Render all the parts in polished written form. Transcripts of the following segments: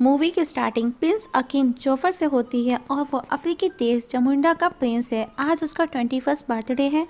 Movie की starting Prince Akeem जोफर से होती है और वो अफ्रीकी देश जमुंडा का प्रिंस है। आज उसका 21st बर्थडे है।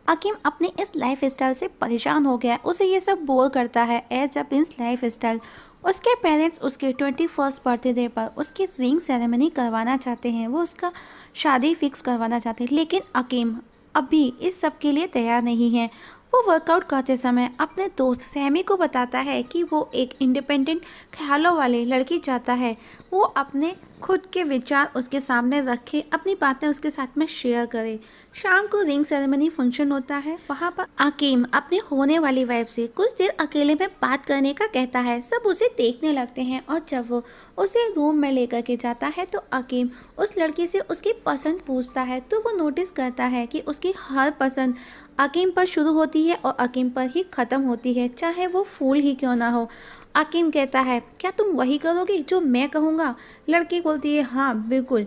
अकीम अपने इस लाइफ स्टाइल से परेशान हो गया है। उसे ये सब बोर करता है as a prince lifestyle. उसके पेरेंट्स उसके 21st बर्थडे पर उसकी रिंग सेरेमनी करवाना चाहते हैं। वो उसका शादी फिक्स करवाना चाहते हैं, लेकिन अकीम अभी इस सब के लिए तैयार नहीं है। वो वर्कआउट करते समय अपने दोस्त सैमी को बताता है कि वो एक इंडिपेंडेंट ख्यालों वाले लड़की चाहता है। वो अपने खुद के विचार उसके सामने रखे, अपनी बातें उसके साथ में शेयर करे। शाम को रिंग सेरेमनी फंक्शन होता है। वहाँ पर अकीम अपनी होने वाली वाइफ से कुछ देर अकेले में बात करने का कहता है। सब उसे देखने लगते हैं और जब वो उसे रूम में लेकर के जाता है तो अकीम उस लड़की से उसकी पसंद पूछता है। तो वो नोटिस करता है कि उसकी हर पसंद अकीम पर शुरू होती है और अकीम पर ही ख़त्म होती है, चाहे वो फूल ही क्यों ना हो। अकीम कहता है, क्या तुम वही करोगी जो मैं कहूँगा? लड़की बोलती है, हाँ बिल्कुल।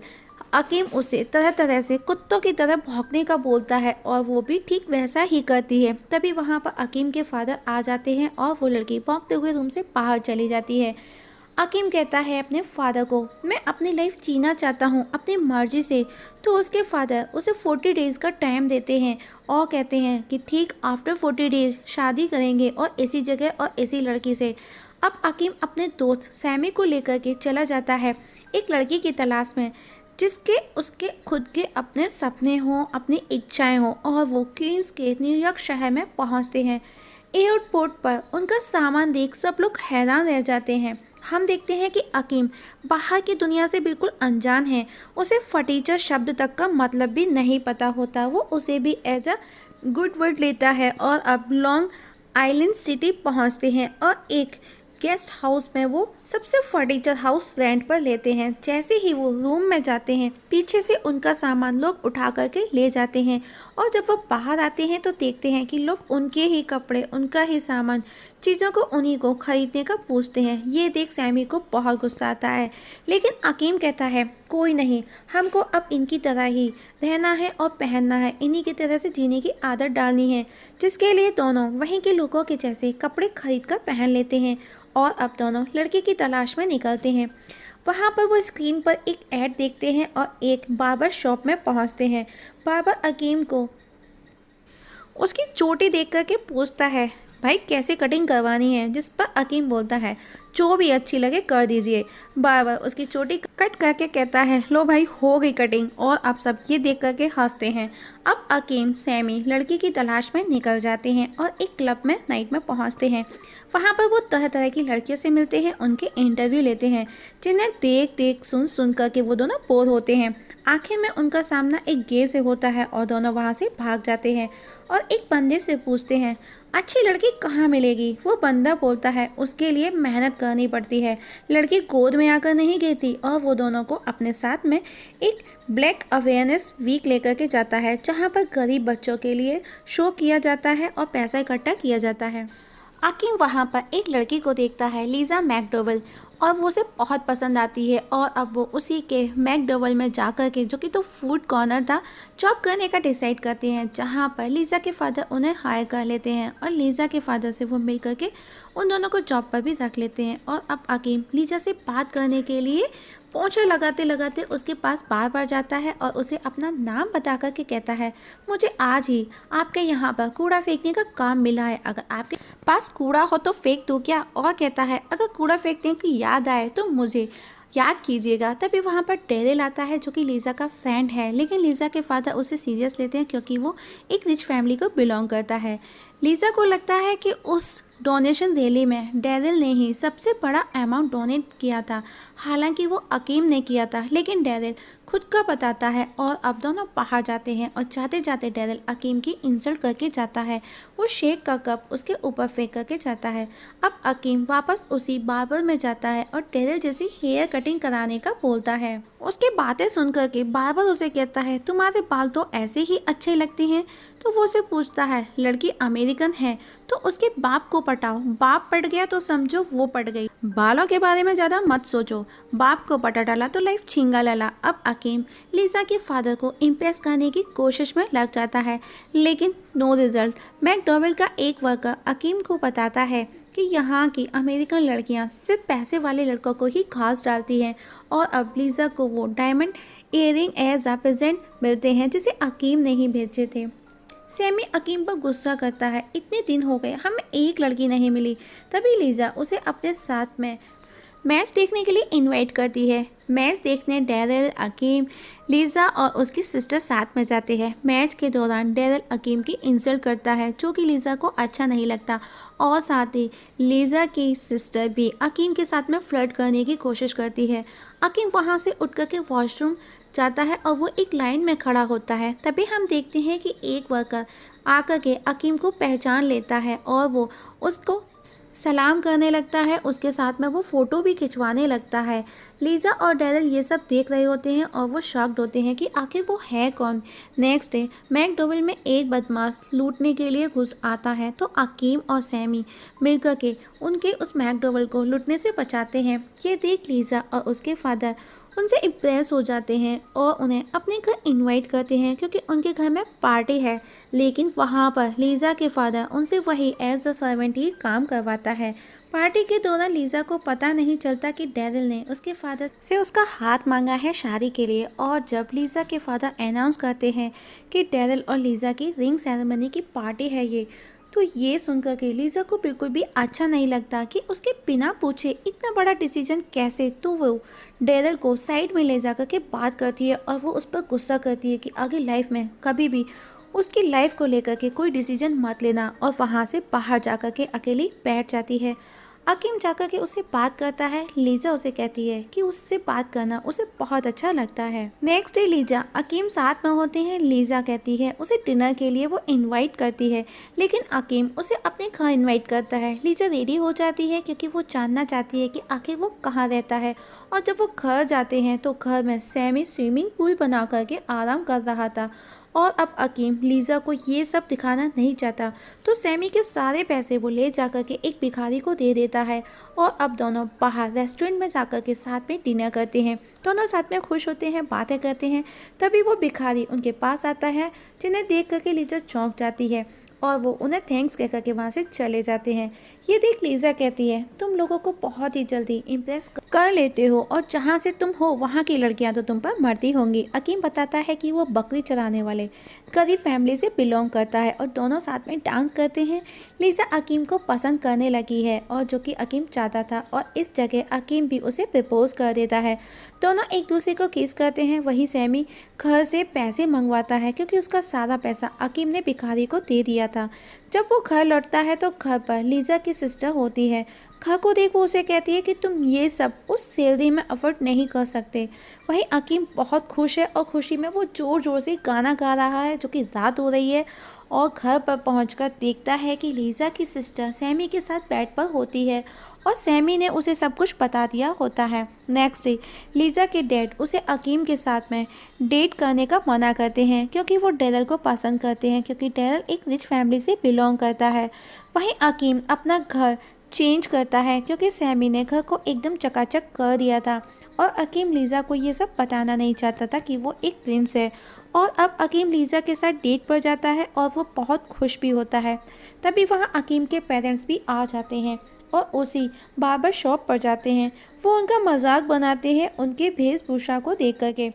अकीम उसे तरह तरह से कुत्तों की तरह भौंकने का बोलता है और वो भी ठीक वैसा ही करती है। तभी वहाँ पर अकीम के फादर आ जाते हैं और वो लड़की भौंकते हुए रूम से बाहर चली जाती है। अकीम कहता है अपने फादर को, मैं अपनी लाइफ जीना चाहता हूँ अपनी मर्जी से। तो उसके फादर उसे 40 डेज़ का टाइम देते हैं और कहते हैं कि ठीक आफ्टर 40 डेज़ शादी करेंगे और इसी जगह और इसी लड़की से। अब अकीम अपने दोस्त सैमी को लेकर के चला जाता है एक लड़की की तलाश में, जिसके उसके खुद के अपने सपने हों, अपनी इच्छाएं हों। और वो क्वींस के न्यूयॉर्क शहर में पहुंचते हैं। एयरपोर्ट पर उनका सामान देख सब लोग हैरान रह जाते हैं। हम देखते हैं कि अकीम बाहर की दुनिया से बिल्कुल अनजान है। उसे फटीचर शब्द तक का मतलब भी नहीं पता होता। वो उसे भी एज अ गुड वर्ड लेता है और अब लॉन्ग आइलैंड सिटी पहुंचते हैं और एक गेस्ट हाउस में वो सबसे फर्नीचर हाउस रेंट पर लेते हैं। जैसे ही वो रूम में जाते हैं, पीछे से उनका सामान लोग उठा करके ले जाते हैं और जब वो बाहर आते हैं तो देखते हैं कि लोग उनके ही कपड़े, उनका ही सामान, चीज़ों को उन्हीं को खरीदने का पूछते हैं। ये देख सैमी को बहुत गुस्सा आता है, लेकिन अकीम कहता है, कोई नहीं, हमको अब इनकी तरह ही रहना है और पहनना है, इन्हीं की तरह से जीने की आदत डालनी है। जिसके लिए दोनों वहीं के लोगों के जैसे कपड़े खरीद कर पहन लेते हैं और अब दोनों लड़के की तलाश में निकलते हैं। वहाँ पर वो स्क्रीन पर एक ऐड देखते हैं और एक बार्बर शॉप में पहुँचते हैं। बार्बर अकीम को उसकी चोटी देख कर के पूछता है, भाई कैसे कटिंग करवानी है? जिस पर अकीम बोलता है, जो भी अच्छी लगे कर दीजिए। बार्बर उसकी चोटी कट करके कहता है, लो भाई हो गई कटिंग। और अब सब ये देख करके हंसते हैं। अब अकीम सैमी लड़की की तलाश में निकल जाते हैं और एक क्लब में नाइट में पहुंचते हैं। वहाँ पर वो तरह तरह की लड़कियों से मिलते हैं, उनके इंटरव्यू लेते हैं, जिन्हें देख देख सुन सुन करके वो दोनों बोर होते हैं। आखिर में उनका सामना एक गे से होता है और दोनों वहाँ से भाग जाते हैं और एक बंदे से पूछते हैं, अच्छी लड़की कहाँ मिलेगी? वो बंदा बोलता है, उसके लिए मेहनत करनी पड़ती है, लड़की गोद में आकर नहीं गिरती। और वो दोनों को अपने साथ में एक ब्लैक अवेयरनेस वीक लेकर के जाता है, जहाँ पर गरीब बच्चों के लिए शो किया जाता है और पैसा इकट्ठा किया जाता है। अकीम वहाँ पर एक लड़की को देखता है, लीज़ा मैकडोवेल, और वो उसे बहुत पसंद आती है और अब वो उसी के मैकडोवेल में जाकर के, जो कि तो फूड कॉर्नर था, जॉब करने का डिसाइड करते हैं, जहाँ पर लीज़ा के फादर उन्हें हायर कर लेते हैं और लीज़ा के फादर से वो मिल करके उन दोनों को जॉब पर भी रख लेते हैं। और अब अकीम लीज़ा से बात करने के लिए पोंछा लगाते लगाते उसके पास बार बार जाता है और उसे अपना नाम बता कर के कहता है, मुझे आज ही आपके यहाँ पर कूड़ा फेंकने का काम मिला है, अगर आपके पास कूड़ा हो तो फेंक दो क्या? और कहता है, अगर कूड़ा फेंकने की याद आए तो मुझे याद कीजिएगा। तभी वहाँ पर डेरिल आता है, जो कि लीज़ा का फ्रेंड है, लेकिन लीज़ा के फादर उसे सीरियस लेते हैं क्योंकि वो एक रिच फैमिली को बिलोंग करता है। लीज़ा को लगता है कि उस डोनेशन रैली में डेरिल ने ही सबसे बड़ा अमाउंट डोनेट किया था, हालांकि वो अकीम ने किया था, लेकिन डेरिल खुद का बताता है। और अब दोनों बाहर जाते हैं और जाते जाते डेरिल अकीम की इंसल्ट करके जाता है। वो शेक का कप उसके ऊपर फेंक करके जाता है। अब अकीम वापस उसी बार्बर में जाता है और डेरिल जैसी हेयर कटिंग कराने का बोलता है। उसकी बातें सुन करके बार्बर उसे कहता है, तुम्हारे बाल तो ऐसे ही अच्छे लगते हैं। तो वो उसे पूछता है, लड़की अमेरिकन है तो उसके बाप को पटाओ, बाप पट गया तो समझो वो पट गई, बालों के बारे में ज़्यादा मत सोचो, बाप को पटा डाला तो लाइफ छिंगा लला। अब अकीम लीज़ा के फादर को इम्प्रेस करने की कोशिश में लग जाता है, लेकिन नो रिजल्ट। मैकडोवेल का एक वर्कर अकीम को बताता है कि यहाँ की अमेरिकन लड़कियाँ सिर्फ पैसे वाले लड़कों को ही घास डालती हैं और अब लीज़ा को वो diamond earring as a present मिलते हैं जिसे अकीम ने ही भेजे थे। सैमी अकीम पर गुस्सा करता है, इतने दिन हो गए हमें एक लड़की नहीं मिली। तभी लीज़ा उसे अपने साथ में मैच देखने के लिए इनवाइट करती है। मैच देखने डैरल, अकीम, लीज़ा और उसकी सिस्टर साथ में जाते हैं। मैच के दौरान डैरल अकीम की इंसल्ट करता है जो कि लीज़ा को अच्छा नहीं लगता और साथ ही लीज़ा की सिस्टर भी अकीम के साथ में फ्लर्ट करने की कोशिश करती है। अकीम वहाँ से उठ कर के वॉशरूम जाता है और वो एक लाइन में खड़ा होता है। तभी हम देखते हैं कि एक वर्कर आकर के अकीम को पहचान लेता है और वो उसको सलाम करने लगता है। उसके साथ में वो फ़ोटो भी खिंचवाने लगता है। लीज़ा और डैरल ये सब देख रहे होते हैं और वो शॉक्ड होते हैं कि आखिर वो है कौन। नेक्स्ट डे मैकडोवेल में एक बदमाश लूटने के लिए घुस आता है तो अकीम और सैमी मिलकर के उनके उस मैकडोवेल को लूटने से बचाते हैं। ये देख लीज़ा और उसके फादर उनसे इम्प्रेस हो जाते हैं और उन्हें अपने घर इनवाइट करते हैं क्योंकि उनके घर में पार्टी है। लेकिन वहाँ पर लीज़ा के फादर उनसे वही एज अ सर्वेंट ही काम करवाता है। पार्टी के दौरान लीज़ा को पता नहीं चलता कि डैरिल ने उसके फादर से उसका हाथ मांगा है शादी के लिए। और जब लीज़ा के फादर अनाउंस करते हैं कि डैरिल और लीज़ा की रिंग सेरेमनी की पार्टी है ये, तो ये सुनकर के लीज़ा को बिल्कुल भी अच्छा नहीं लगता कि उसके बिना पूछे इतना बड़ा डिसीजन कैसे। तो वो डैरिल को साइड में ले जाकर के बात करती है और वो उस पर गुस्सा करती है कि आगे लाइफ में कभी भी उसकी लाइफ को लेकर के कोई डिसीजन मत लेना और वहाँ से बाहर जाकर के अकेली बैठ जाती है। अकीम जाकर के उससे बात करता है। लीज़ा उसे कहती है कि उससे बात करना उसे बहुत अच्छा लगता है। नेक्स्ट डे लीज़ा अकीम साथ में होते हैं। लीज़ा कहती है उसे डिनर के लिए वो इनवाइट करती है लेकिन अकीम उसे अपने घर इनवाइट करता है। लीज़ा रेडी हो जाती है क्योंकि वो जानना चाहती है कि आखिर वो कहाँ रहता है। और जब वो घर जाते हैं तो घर में सैमी स्विमिंग पूल बना करके आराम कर रहा था और अब अकीम लीज़ा को ये सब दिखाना नहीं चाहता तो सैमी के सारे पैसे वो ले जाकर के एक भिखारी को दे देता है। और अब दोनों बाहर रेस्टोरेंट में जाकर के साथ में डिनर करते हैं। दोनों साथ में खुश होते हैं, बातें करते हैं। तभी वो भिखारी उनके पास आता है जिन्हें देख करके लीज़ा चौंक जाती है और वो उन्हें थैंक्स कह करके वहाँ से चले जाते हैं। ये देख लीज़ा कहती है तुम लोगों को बहुत ही जल्दी इम्प्रेस कर लेते हो और जहाँ से तुम हो वहाँ की लड़कियाँ तो तुम पर मरती होंगी। अकीम बताता है कि वो बकरी चराने वाले गरीब फैमिली से बिलोंग करता है और दोनों साथ में डांस करते हैं। लीज़ा अकीम को पसंद करने लगी है और जो कि अकीम चाहता था और इस जगह अकीम भी उसे प्रपोज कर देता है। दोनों एक दूसरे को किस करते हैं। वहीं सैमी घर से पैसे मंगवाता है क्योंकि उसका सारा पैसा अकीम ने भिखारी को दे दिया था। जब वो घर लौटता है तो घर पर लीज़ा की सिस्टर होती है। घर को देख वो उसे कहती है कि तुम ये सब उस सैलरी में अफोर्ड नहीं कर सकते। वहीं अकीम बहुत खुश है और खुशी में वो ज़ोर ज़ोर से गाना गा रहा है जो कि रात हो रही है। और घर पर पहुंचकर देखता है कि लीज़ा की सिस्टर सैमी के साथ बेड पर होती है और सैमी ने उसे सब कुछ बता दिया होता है। नेक्स्ट डे लीज़ा के डैड उसे अकीम के साथ में डेट करने का मना करते हैं क्योंकि वो डैरल को पसंद करते हैं क्योंकि डैरल एक रिच फैमिली से बिलोंग करता है। वहीं अकीम अपना घर चेंज करता है क्योंकि सैमी ने घर को एकदम चकाचक कर दिया था और अकीम लीज़ा को ये सब बताना नहीं चाहता था कि वो एक प्रिंस है। और अब अकीम लीज़ा के साथ डेट पर जाता है और वो बहुत खुश भी होता है। तभी वहाँ अकीम के पेरेंट्स भी आ जाते हैं और उसी बार्बर शॉप पर जाते हैं। वो उनका मजाक बनाते हैं उनके वेशभूषा को देख करके।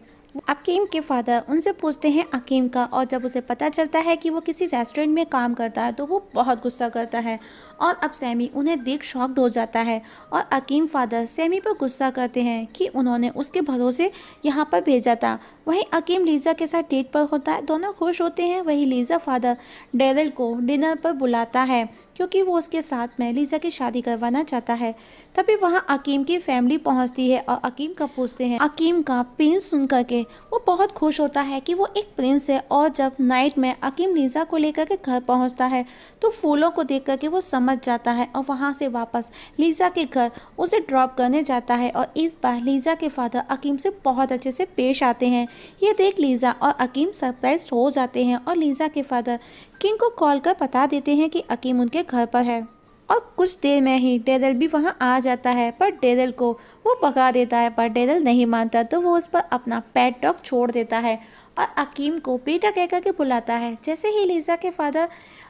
अकीम के फादर उनसे पूछते हैं अकीम का और जब उसे पता चलता है कि वो किसी रेस्टोरेंट में काम करता है तो वो बहुत गुस्सा करता है और अब सैमी उन्हें देख शॉक्ड हो जाता है। और अकीम फादर सैमी पर गुस्सा करते हैं कि उन्होंने उसके भरोसे यहाँ पर भेजा था। वहीं अकीम लीज़ा के साथ डेट पर होता है, दोनों खुश होते हैं। वहीं लीज़ा फादर डैरिल को डिनर पर बुलाता है क्योंकि वो उसके साथ में लीज़ा की शादी करवाना चाहता है। तभी वहाँ अकीम की फैमिली पहुँचती है और अकीम का पूछते हैं। अकीम का प्रिंस सुन करके वो बहुत खुश होता है कि वो एक प्रिंस है। और जब नाइट में अकीम लीज़ा को लेकर के घर पहुँचता है तो फूलों को देख करके वो समझ जाता है और वहाँ से वापस लीज़ा के घर उसे ड्रॉप करने जाता है। और इस बार लीज़ा के फादर अकीम से बहुत अच्छे से पेश आते हैं। ये देख लीज़ा और अकीम सरप्राइज हो जाते हैं और लीज़ा के फादर किंग को कॉल कर बता देते हैं कि अकीम उनके घर पर है। और कुछ देर में ही डैरिल भी वहाँ आ जाता है पर डैरिल को वो भगा देता है, पर डेरिल नहीं मानता तो वो उस पर अपना पेट डॉग छोड़ देता है और अकीम को बेटा कह कर के बुलाता है। जैसे ही लीज़ा के फादर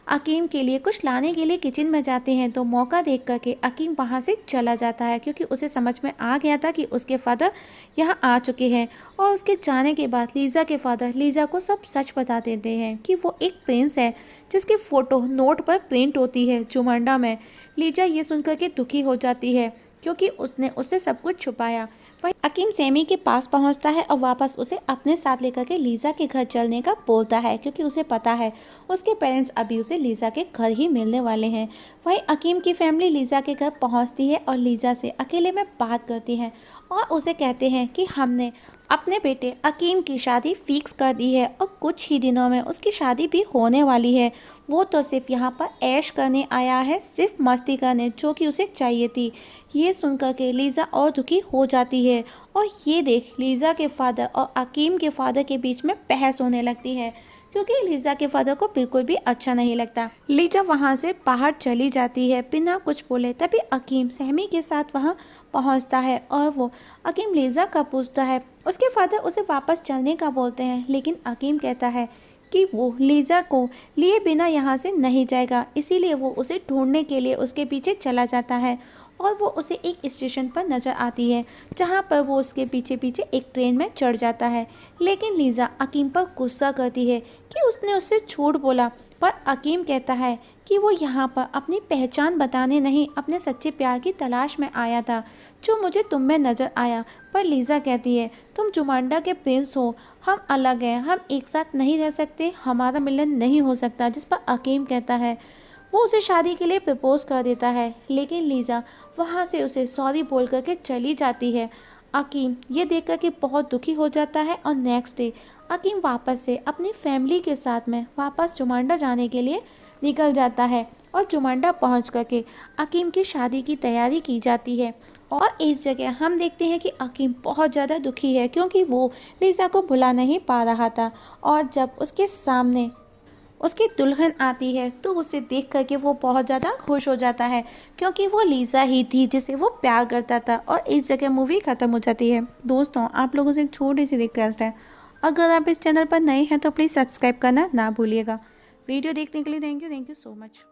अकीम के लिए कुछ लाने के लिए किचन में जाते हैं तो मौका देख कर के अकीम वहाँ से चला जाता है, क्योंकि उसे समझ में आ गया था कि उसके फादर यहाँ आ चुके हैं। और उसके जाने के बाद लीज़ा के फादर लीज़ा को सब सच बता देते हैं कि वो एक प्रिंस है जिसकी फ़ोटो नोट पर प्रिंट होती है जुमंडा में। लीज़ा ये सुनकर के दुखी हो जाती है क्योंकि उसने उससे सब कुछ छुपाया। वही अकीम सैमी के पास पहुंचता है और वापस उसे अपने साथ लेकर के लीज़ा के घर चलने का बोलता है, क्योंकि उसे पता है उसके पेरेंट्स अभी उसे लीज़ा के घर ही मिलने वाले हैं। वही अकीम की फैमिली लीज़ा के घर पहुंचती है और लीज़ा से अकेले में बात करती है और उसे कहते हैं कि हमने अपने बेटे अकीम की शादी फिक्स कर दी है और कुछ ही दिनों में उसकी शादी भी होने वाली है। वो तो सिर्फ यहाँ पर ऐश करने आया है, सिर्फ मस्ती करने, जो कि उसे चाहिए थी। ये सुनकर के लीज़ा और दुखी हो जाती है और ये देख लीज़ा के फादर और अकीम के फादर के बीच में बहस होने लगती है, क्योंकि लीज़ा के फादर को बिल्कुल भी अच्छा नहीं लगता। लीज़ा वहाँ से बाहर चली जाती है बिना कुछ बोले। तभी अकीम सहमी के साथ वहाँ पहुँचता है और वो अकीम लीज़ा का पूछता है। उसके फादर उसे वापस चलने का बोलते हैं, लेकिन अकीम कहता है कि वो लीज़ा को लिए बिना यहाँ से नहीं जाएगा, इसीलिए वो उसे ढूंढने के लिए उसके पीछे चला जाता है और वो उसे एक स्टेशन पर नज़र आती है, जहाँ पर वो उसके पीछे पीछे एक ट्रेन में चढ़ जाता है। लेकिन लीज़ा अकीम पर गुस्सा करती है कि उसने उससे झूठ बोला, पर अकीम कहता है कि वो यहाँ पर अपनी पहचान बताने नहीं, अपने सच्चे प्यार की तलाश में आया था, जो मुझे तुम में नज़र आया। पर लीज़ा कहती है तुम जुमांडा के प्रिंस हो, हम अलग हैं, हम एक साथ नहीं रह सकते, हमारा मिलन नहीं हो सकता। जिस पर अकीम कहता है वो उसे शादी के लिए प्रपोज कर देता है, लेकिन लीज़ा वहाँ से उसे सॉरी बोल करके चली जाती है। अकीम ये देख कर के बहुत दुखी हो जाता है और नेक्स्ट डे अकीम वापस से अपनी फैमिली के साथ में वापस जुमांडा जाने के लिए निकल जाता है और जुमांडा पहुँच करके अकीम की शादी की तैयारी की जाती है। और इस जगह हम देखते हैं कि अकीम बहुत ज़्यादा दुखी है, क्योंकि वो लीज़ा को भुला नहीं पा रहा था। और जब उसके सामने उसकी दुल्हन आती है तो उसे देख करके वो बहुत ज़्यादा खुश हो जाता है, क्योंकि वो लीज़ा ही थी जिसे वो प्यार करता था। और इस जगह मूवी ख़त्म हो जाती है। दोस्तों, आप लोगों से एक छोटी सी रिक्वेस्ट है, अगर आप इस चैनल पर नए हैं तो प्लीज़ सब्सक्राइब करना ना भूलिएगा। वीडियो देखने के लिए थैंक यू सो मच।